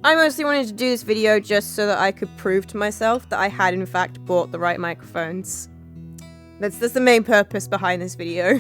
I mostly wanted to do this video just so that I could prove to myself that I had in fact bought the right microphones. That's the main purpose behind this video.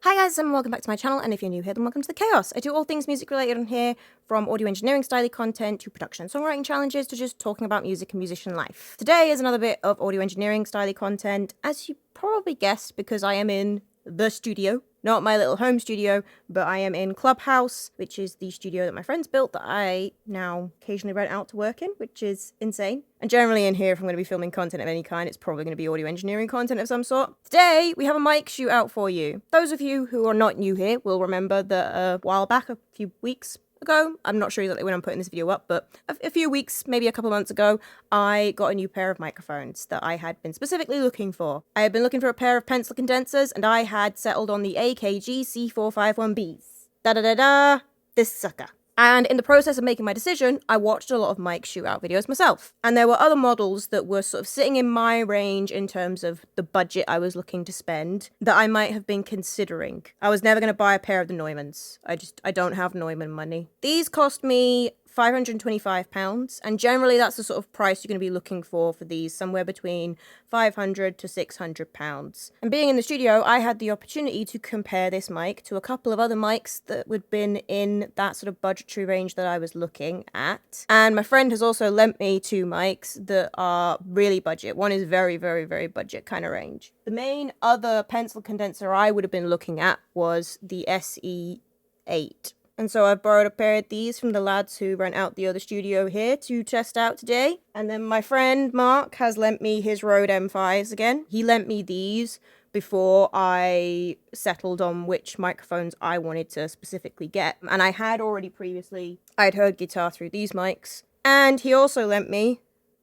Hi guys, and welcome back to my channel, and if you're new here, then welcome to the chaos. I do all things music related on here, from audio engineering style content to production and songwriting challenges to just talking about music and musician life. Today is another bit of audio engineering style content, as you probably guessed, because I am in the studio. Not my little home studio, but I am in Clubhouse, which is the studio that my friends built that I now occasionally rent out to work in, which is insane. And generally in here, if I'm going to be filming content of any kind, it's probably going to be audio engineering content of some sort. Today, we have a mic shootout for you. Those of you who are not new here will remember that a while back, a few weeks ago, I'm not sure exactly when I'm putting this video up, but a few weeks, maybe a couple of months ago, I got a new pair of microphones that I had been specifically looking for. I had been looking for a pair of pencil condensers, and I had settled on the AKG C451Bs. Da-da-da-da, this sucker. And in the process of making my decision, I watched a lot of mic shootout videos myself. And there were other models that were sort of sitting in my range in terms of the budget I was looking to spend that I might have been considering. I was never going to buy a pair of the Neumanns. I don't have Neumann money. These cost me £525, and generally that's the sort of price you're going to be looking for these, somewhere between £500 to £600. And being in the studio, I had the opportunity to compare this mic to a couple of other mics that would have been in that sort of budgetary range that I was looking at. And my friend has also lent me two mics that are really budget. One is very, very, very budget kind of range. The main other pencil condenser I would have been looking at was the SE8. And so I've borrowed a pair of these from the lads who rent out the other studio here to test out today. And then my friend Mark has lent me his Rode M5s again. He lent me these before I settled on which microphones I wanted to specifically get. And I had already previously, I'd heard guitar through these mics. And he also lent me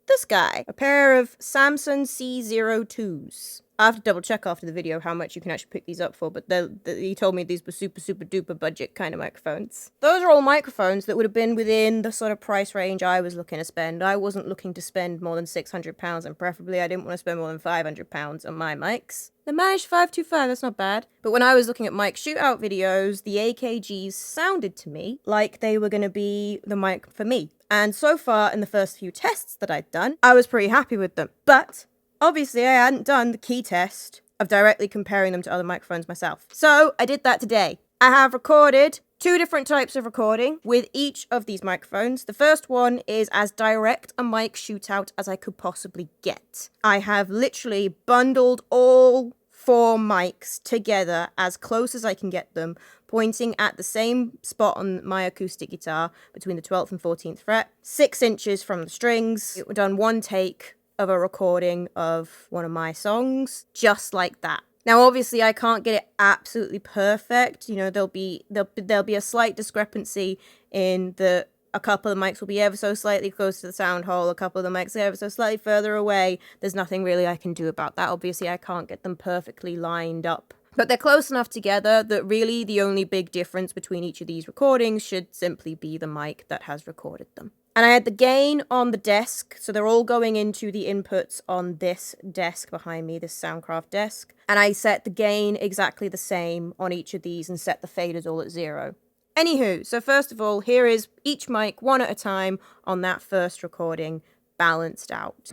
this guy, a pair of Samson C02s. I have to double check after the video how much you can actually pick these up for, but he told me these were super, super duper budget kind of microphones. Those are all microphones that would have been within the sort of price range I was looking to spend. I wasn't looking to spend more than £600, and preferably I didn't want to spend more than £500 on my mics. They managed 525, that's not bad. But when I was looking at mic shootout videos, the AKGs sounded to me like they were going to be the mic for me. And so far, in the first few tests that I'd done, I was pretty happy with them. But obviously, I hadn't done the key test of directly comparing them to other microphones myself. So I did that today. I have recorded two different types of recording with each of these microphones. The first one is as direct a mic shootout as I could possibly get. I have literally bundled all four mics together as close as I can get them, pointing at the same spot on my acoustic guitar between the 12th and 14th fret, 6 inches from the strings. It was done one take of a recording of one of my songs, just like that. Now, obviously, I can't get it absolutely perfect. You know, there'll be a slight discrepancy in the a couple of the mics will be ever so slightly close to the sound hole, a couple of the mics are ever so slightly further away. There's nothing really I can do about that. Obviously, I can't get them perfectly lined up. But they're close enough together that really the only big difference between each of these recordings should simply be the mic that has recorded them. And I had the gain on the desk, so they're all going into the inputs on this desk behind me, this Soundcraft desk. And I set the gain exactly the same on each of these and set the faders all at 0. Anywho, so first of all, here is each mic one at a time on that first recording, balanced out.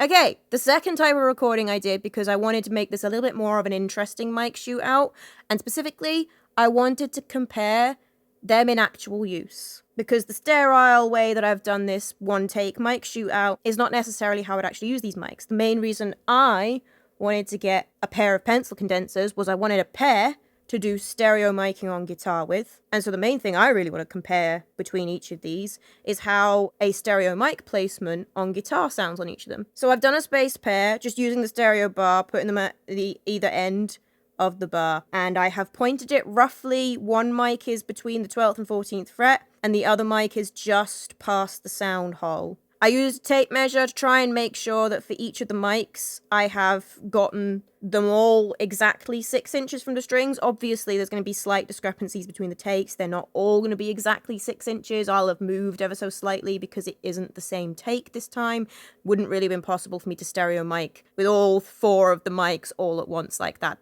Okay, the second type of recording I did because I wanted to make this a little bit more of an interesting mic shootout, and specifically, I wanted to compare them in actual use. Because the sterile way that I've done this one-take mic shootout is not necessarily how I'd actually use these mics. The main reason I wanted to get a pair of pencil condensers was I wanted a pair to do stereo miking on guitar with. And so the main thing I really want to compare between each of these is how a stereo mic placement on guitar sounds on each of them. So I've done a spaced pair, just using the stereo bar, putting them at the either end of the bar, and I have pointed it roughly. One mic is between the 12th and 14th fret, and the other mic is just past the sound hole. I used a tape measure to try and make sure that for each of the mics, I have gotten them all exactly 6 inches from the strings. Obviously, there's going to be slight discrepancies between the takes. They're not all going to be exactly 6 inches. I'll have moved ever so slightly because it isn't the same take this time. Wouldn't really have been possible for me to stereo mic with all 4 of the mics all at once like that.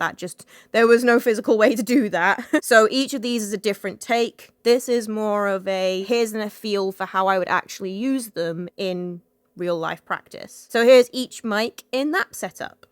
There was no physical way to do that. So each of these is a different take. This is more of a, here's a feel for how I would actually use them in real life practice. So here's each mic in that setup.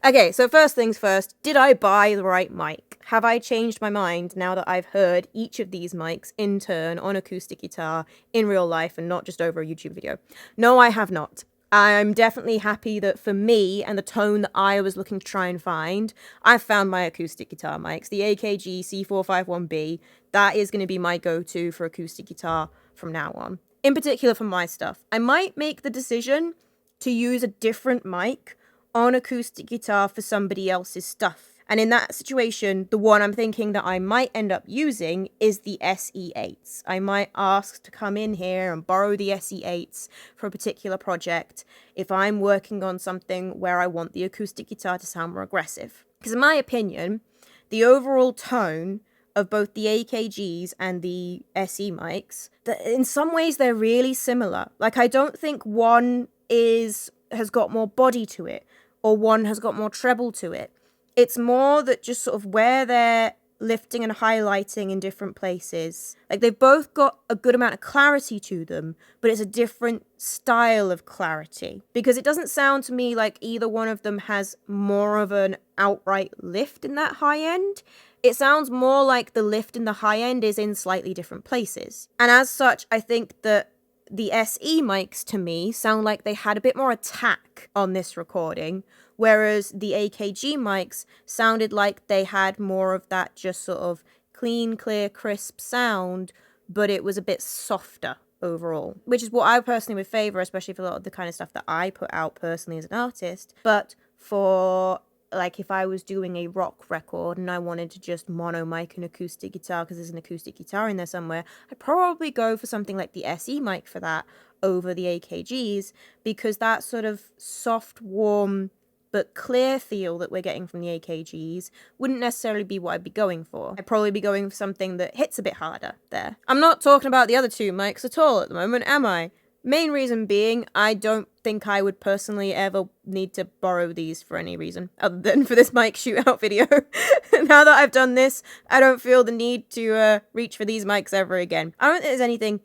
Okay, so first things first, did I buy the right mic? Have I changed my mind now that I've heard each of these mics in turn on acoustic guitar in real life and not just over a YouTube video? No, I have not. I'm definitely happy that for me and the tone that I was looking to try and find, I've found my acoustic guitar mics. The AKG C451B, that is going to be my go-to for acoustic guitar from now on. In particular for my stuff. I might make the decision to use a different mic on acoustic guitar for somebody else's stuff. And in that situation, the one I'm thinking that I might end up using is the SE8s. I might ask to come in here and borrow the SE8s for a particular project if I'm working on something where I want the acoustic guitar to sound more aggressive. Because in my opinion, the overall tone of both the AKGs and the SE mics, in some ways they're really similar. Like, I don't think one has got more body to it, or one has got more treble to it. It's more that just sort of where they're lifting and highlighting in different places. Like, they've both got a good amount of clarity to them, but it's a different style of clarity. Because it doesn't sound to me like either one of them has more of an outright lift in that high end. It sounds more like the lift in the high end is in slightly different places. And as such, I think that the SE mics to me sound like they had a bit more attack on this recording, whereas the AKG mics sounded like they had more of that just sort of clean, clear, crisp sound, but it was a bit softer overall, which is what I personally would favor, especially for a lot of the kind of stuff that I put out personally as an artist. But for, like, if I was doing a rock record and I wanted to just mono mic an acoustic guitar because there's an acoustic guitar in there somewhere, I'd probably go for something like the SE mic for that over the AKGs, because that sort of soft, warm, but clear feel that we're getting from the AKGs wouldn't necessarily be what I'd be going for. I'd probably be going for something that hits a bit harder there. I'm not talking about the other two mics at all at the moment, am I? Main reason being, I don't think I would personally ever need to borrow these for any reason other than for this mic shootout video. Now that I've done this, I don't feel the need to reach for these mics ever again. I don't think there's anything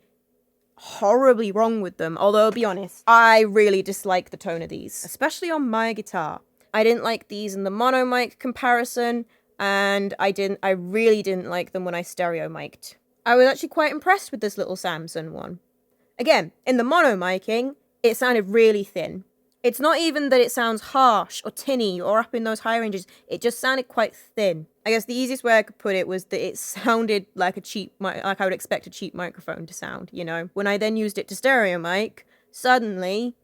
horribly wrong with them, although I'll be honest, I really dislike the tone of these, especially on my guitar. I didn't like these in the mono mic comparison, and I really didn't like them when I stereo mic'd. I was actually quite impressed with this little Samson one. Again, in the mono miking, it sounded really thin. It's not even that it sounds harsh or tinny or up in those high ranges, it just sounded quite thin. I guess the easiest way I could put it was that it sounded like like I would expect a cheap microphone to sound, you know? When I then used it to stereo mic, suddenly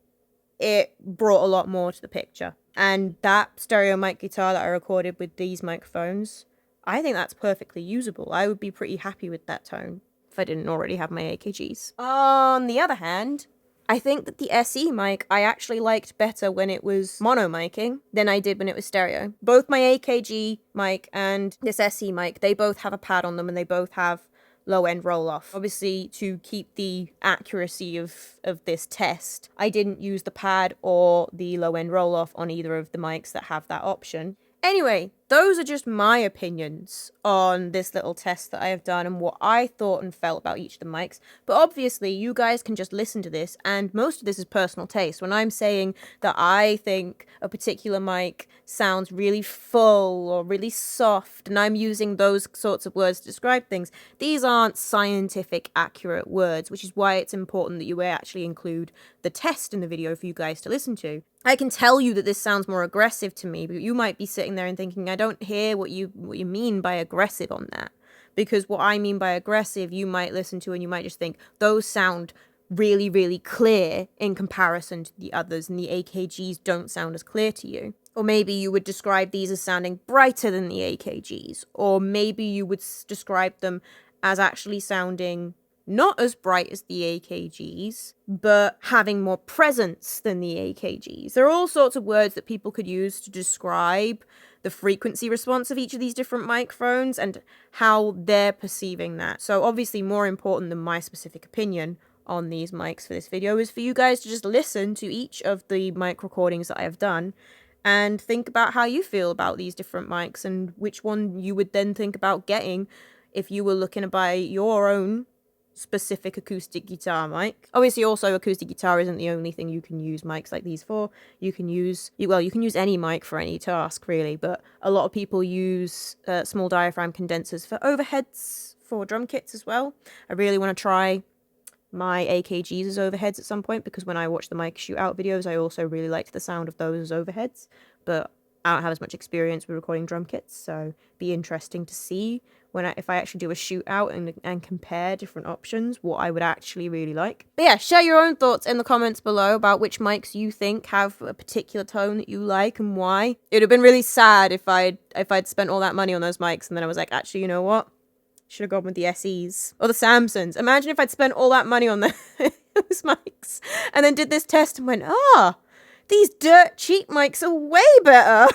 it brought a lot more to the picture. And that stereo mic guitar that I recorded with these microphones, I think that's perfectly usable. I would be pretty happy with that tone if I didn't already have my AKGs. On the other hand, I think that the SE mic I actually liked better when it was mono miking than I did when it was stereo. Both my AKG mic and this SE mic, they both have a pad on them and they both have low end roll off. Obviously, to keep the accuracy of this test, I didn't use the pad or the low end roll off on either of the mics that have that option. Anyway, those are just my opinions on this little test that I have done and what I thought and felt about each of the mics. But obviously, you guys can just listen to this, and most of this is personal taste. When I'm saying that I think a particular mic sounds really full or really soft, and I'm using those sorts of words to describe things, these aren't scientific accurate words, which is why it's important that you actually include the test in the video for you guys to listen to. I can tell you that this sounds more aggressive to me, but you might be sitting there and thinking, I don't hear what you mean by aggressive on that. Because what I mean by aggressive, you might listen to and you might just think, those sound really, really clear in comparison to the others, and the AKGs don't sound as clear to you. Or maybe you would describe these as sounding brighter than the AKGs. Or maybe you would describe them as actually sounding not as bright as the AKGs, but having more presence than the AKGs. There are all sorts of words that people could use to describe the frequency response of each of these different microphones and how they're perceiving that. So obviously more important than my specific opinion on these mics for this video is for you guys to just listen to each of the mic recordings that I have done and think about how you feel about these different mics and which one you would then think about getting if you were looking to buy your own specific acoustic guitar mic. Obviously, also acoustic guitar isn't the only thing you can use mics like these for. You can use any mic for any task really, but a lot of people use small diaphragm condensers for overheads for drum kits as well. I really want to try my AKGs as overheads at some point, because when I watch the mic shootout videos, I also really liked the sound of those as overheads, but I don't have as much experience with recording drum kits, so it'd be interesting to see if I actually do a shootout and compare different options, what I would actually really like. But yeah, share your own thoughts in the comments below about which mics you think have a particular tone that you like and why. It would have been really sad if I'd spent all that money on those mics and then I was like, actually, you know what? Should have gone with the SEs or the Samsons. Imagine if I'd spent all that money on those mics and then did this test and went, these dirt cheap mics are way better.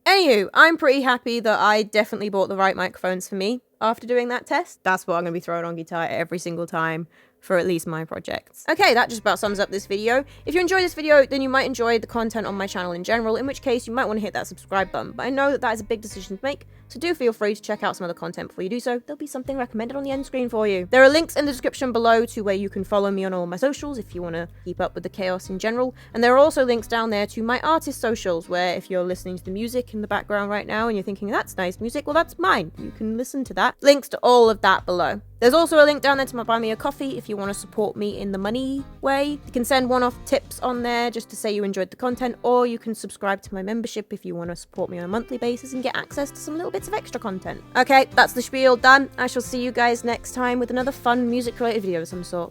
Anywho, I'm pretty happy that I definitely bought the right microphones for me. after doing that test, that's what I'm going to be throwing on guitar every single time for at least my projects. Okay, that just about sums up this video. If you enjoyed this video, then you might enjoy the content on my channel in general, in which case you might want to hit that subscribe button. But I know that that is a big decision to make, so do feel free to check out some other content before you do so. There'll be something recommended on the end screen for you. There are links in the description below to where you can follow me on all my socials if you want to keep up with the chaos in general. And there are also links down there to my artist socials, where if you're listening to the music in the background right now and you're thinking, that's nice music, well, that's mine. You can listen to that. Links to all of that below. There's also a link down there to my Buy Me a Coffee if you want to support me in the money way. You can send one-off tips on there just to say you enjoyed the content, or you can subscribe to my membership if you want to support me on a monthly basis and get access to some little bits of extra content. Okay, that's the spiel done. I shall see you guys next time with another fun music-related video of some sort.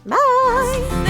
Bye!